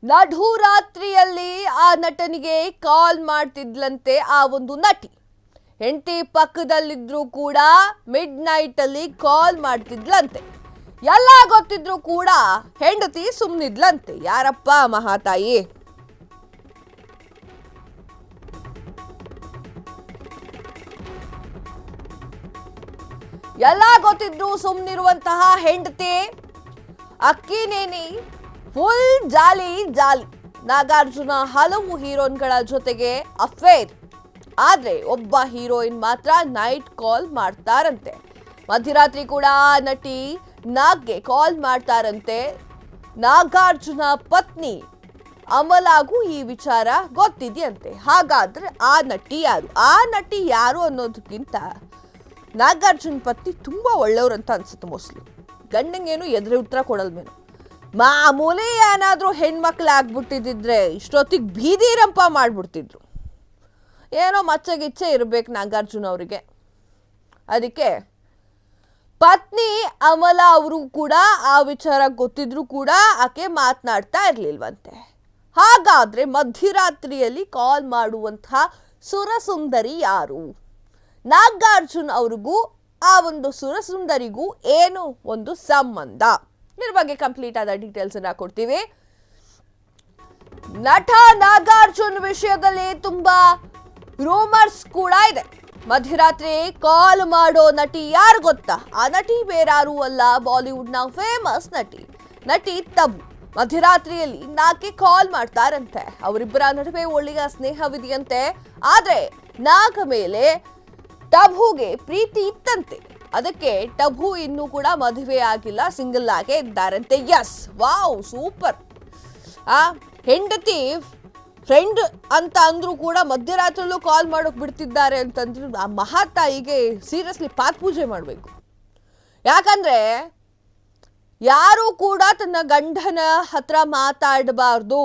ನಡುರಾತ್ರಿಯಲ್ಲಿ ಆ ನಟನಿಗೆ ಕಾಲ್ ಮಾಡ್ತಿದ್ಲಂತೆ ಆ ಒಂದು ನಟಿ. ಹೆಂಡತಿ ಪಕ್ಕದಲ್ಲಿದ್ರು ಕೂಡ ಮಿಡ್ ನೈಟ್ ಅಲ್ಲಿ ಕಾಲ್ ಮಾಡ್ತಿದ್ಲಂತೆ. ಎಲ್ಲ ಗೊತ್ತಿದ್ರು ಕೂಡ ಹೆಂಡತಿ ಸುಮ್ಮನಿದ್ಲಂತೆ. ಯಾರಪ್ಪ ಮಹಾತಾಯಿ? ಎಲ್ಲ ಗೊತ್ತಿದ್ರು ಸುಮ್ಮನಿರುವಂತಹ ಹೆಂಡತಿ ಅಕ್ಕಿನೇನಿ ಫುಲ್ ಜಾಲಿ ಜಾಲಿ. ನಾಗಾರ್ಜುನ ಹಲವು ಹೀರೋಯಿನ್ಗಳ ಜೊತೆಗೆ ಅಫೇರ್, ಆದ್ರೆ ಒಬ್ಬ ಹೀರೋಯಿನ್ ಮಾತ್ರ ನೈಟ್ ಕಾಲ್ ಮಾಡ್ತಾರಂತೆ. ಮಧ್ಯರಾತ್ರಿ ಕೂಡ ನಟಿ ನಾಗ್ಗೆ ಕಾಲ್ ಮಾಡ್ತಾರಂತೆ. ನಾಗಾರ್ಜುನ ಪತ್ನಿ ಅಮಲಾಗೂ ಈ ವಿಚಾರ ಗೊತ್ತಿದೆಯಂತೆ. ಹಾಗಾದ್ರೆ ಆ ನಟಿ ಯಾರು ಅನ್ನೋದಕ್ಕಿಂತ ನಾಗಾರ್ಜುನ್ ಪತ್ನಿ ತುಂಬಾ ಒಳ್ಳೆಯವ್ರಂತ ಅನ್ಸುತ್ತೆ. ಮೋಸ್ಟ್ಲಿ ಗಂಡಂಗೇನು ಎದುರು ಉತ್ತರ ಕೊಡಲ್ವೇನು. ಮಾಮೂಲಿ ಏನಾದ್ರೂ ಹೆಣ್ಮಕ್ಳು ಆಗ್ಬಿಟ್ಟಿದ್ರೆ ಇಷ್ಟೊತ್ತಿಗೆ ಬೀದಿ ರಂಪ ಮಾಡ್ಬಿಡ್ತಿದ್ರು. ಏನೋ ಮಚ್ಚಗಿಚ್ಚೆ ಇರ್ಬೇಕು ನಾಗಾರ್ಜುನ ಅವರಿಗೆ. ಅದಕ್ಕೆ ಪತ್ನಿ ಅಮಲಾ ಅವರು ಕೂಡ ಆ ವಿಚಾರ ಗೊತ್ತಿದ್ರು ಕೂಡ ಆಕೆ ಮಾತನಾಡ್ತಾ ಇರ್ಲಿಲ್ವಂತೆ. ಹಾಗಾದ್ರೆ ಮಧ್ಯರಾತ್ರಿಯಲ್ಲಿ ಕಾಲ್ ಮಾಡುವಂತಹ ಸುರಸುಂದರಿ ಯಾರು? ನಾಗಾರ್ಜುನ್ ಅವ್ರಿಗೂ ಆ ಒಂದು ಸುರಸುಂದರಿಗೂ ಏನು ಒಂದು ಸಂಬಂಧ? ಇದ್ರ ಬಗ್ಗೆ ಕಂಪ್ಲೀಟ್ ಆದ ಡೀಟೇಲ್ಸ್ ಅನ್ನ ಕೊಡ್ತೀವಿ. ನಟ ನಾಗಾರ್ಜುನ್ ವಿಷಯದಲ್ಲಿ ತುಂಬಾ ರೂಮರ್ಸ್ ಕೂಡ ಇದೆ. ಮಧ್ಯರಾತ್ರಿ ಕಾಲ್ ಮಾಡೋ ನಟಿ ಯಾರು ಗೊತ್ತಾ? ಆ ನಟಿ ಬೇರಾರು ಅಲ್ಲ, ಬಾಲಿವುಡ್ ನ ಫೇಮಸ್ ನಟಿ ತಬು. ಮಧ್ಯರಾತ್ರಿಯಲ್ಲಿ ನಾಕೆ ಕಾಲ್ ಮಾಡ್ತಾರಂತೆ. ಅವರಿಬ್ಬರ ನಡುವೆ ಒಳ್ಳೆಯ ಸ್ನೇಹವಿದೆಯಂತೆ. ಆದ್ರೆ ನಾಗ ಮೇಲೆ ಟಬುಗೆ ಪ್ರೀತಿ ಇತ್ತಂತೆ. ಅದಕ್ಕೆ ಟಬು ಇನ್ನೂ ಕೂಡ ಮದುವೆ ಆಗಿಲ್ಲ, ಸಿಂಗಲ್ ಆಗೇ ಇದ್ದಾರಂತೆ. Yes, wow, super. ಹೆಂಡತಿ ಫ್ರೆಂಡ್ ಅಂತ ಅಂದ್ರೂ ಕೂಡ ಮಧ್ಯರಾತ್ರಿಯಲ್ಲೂ ಕಾಲ್ ಮಾಡೋಕ್ ಬಿಡ್ತಿದ್ದಾರೆ ಅಂತಂದ್ರೆ ಆ ಮಹಾತಾಯಿಗೆ ಸೀರಿಯಸ್ಲಿ ಪಾತ್ಪೂಜೆ ಮಾಡಬೇಕು. ಯಾಕಂದ್ರೆ ಯಾರು ಕೂಡ ತನ್ನ ಗಂಡನ ಹತ್ರ ಮಾತಾಡಬಾರ್ದು.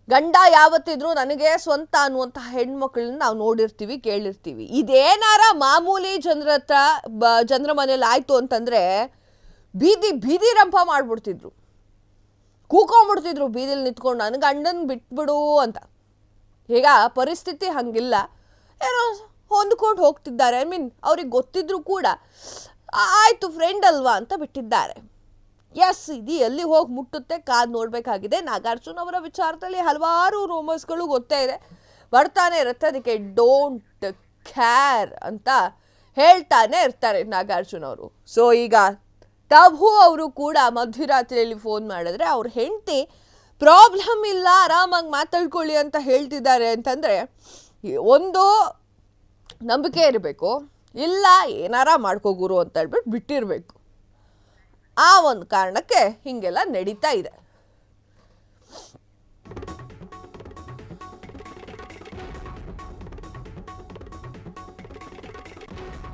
ಗಂಡ ಯಾವತ್ತಿದ್ರು ನನಗೆ ಸ್ವಂತ ಅನ್ನುವಂತಹ ಹೆಣ್ಮಕ್ಳನ್ನ ನಾವು ನೋಡಿರ್ತೀವಿ, ಕೇಳಿರ್ತೀವಿ. ಇದೇನಾರ ಮಾಮೂಲಿ ಜನರ ಮನೇಲಿ ಆಯ್ತು ಅಂತಂದ್ರೆ ಬೀದಿ ರಂಪ ಮಾಡ್ಬಿಡ್ತಿದ್ರು, ಕೂಕೊಂಡ್ಬಿಡ್ತಿದ್ರು ಬೀದಿಲಿ ನಿಂತ್ಕೊಂಡು, ನನ್ನ ಗಂಡನ್ ಬಿಟ್ಬಿಡು ಅಂತ. ಈಗ ಪರಿಸ್ಥಿತಿ ಹಂಗಿಲ್ಲ, ಏನೋ ಹೊಂದ್ಕೊಂಡು ಹೋಗ್ತಿದ್ದಾರೆ. ಅವ್ರಿಗೆ ಗೊತ್ತಿದ್ರು ಕೂಡ ಆಯ್ತು ಫ್ರೆಂಡ್ ಅಲ್ವಾ ಅಂತ ಬಿಟ್ಟಿದ್ದಾರೆ. ಎಸ್, ಇದು ಎಲ್ಲಿ ಹೋಗಿ ಮುಟ್ಟುತ್ತೆ ಕಾದ್ ನೋಡ್ಬೇಕಾಗಿದೆ. ನಾಗಾರ್ಜುನ್ ಅವರ ವಿಚಾರದಲ್ಲಿ ಹಲವಾರು ರೂಮರ್ಸ್ಗಳು ಗೊತ್ತೇ ಇದೆ, ಬರ್ತಾನೆ ಇರುತ್ತೆ. ಅದಕ್ಕೆ ಡೋಂಟ್ ಕೇರ್ ಅಂತ ಹೇಳ್ತಾನೆ ಇರ್ತಾರೆ ನಾಗಾರ್ಜುನ್ ಅವರು. ಸೊ ಈಗ ಟಬು ಅವರು ಕೂಡ ಮಧ್ಯರಾತ್ರಿಯಲ್ಲಿ ಫೋನ್ ಮಾಡಿದ್ರೆ ಅವ್ರ ಹೆಂಡತಿ ಪ್ರಾಬ್ಲಮ್ ಇಲ್ಲ, ಆರಾಮಾಗಿ ಮಾತಾಡ್ಕೊಳ್ಳಿ ಅಂತ ಹೇಳ್ತಿದ್ದಾರೆ ಅಂತಂದ್ರೆ ಒಂದು ನಂಬಿಕೆ ಇರಬೇಕು, ಇಲ್ಲ ಏನಾರ ಮಾಡ್ಕೋಗುರು ಅಂತ ಹೇಳ್ಬಿಟ್ಟು ಬಿಟ್ಟಿರ್ಬೇಕು. ಆ ಒಂದು ಕಾರಣಕ್ಕೆ ಹಿಂಗೆಲ್ಲ ನಡೀತಾ ಇದೆ.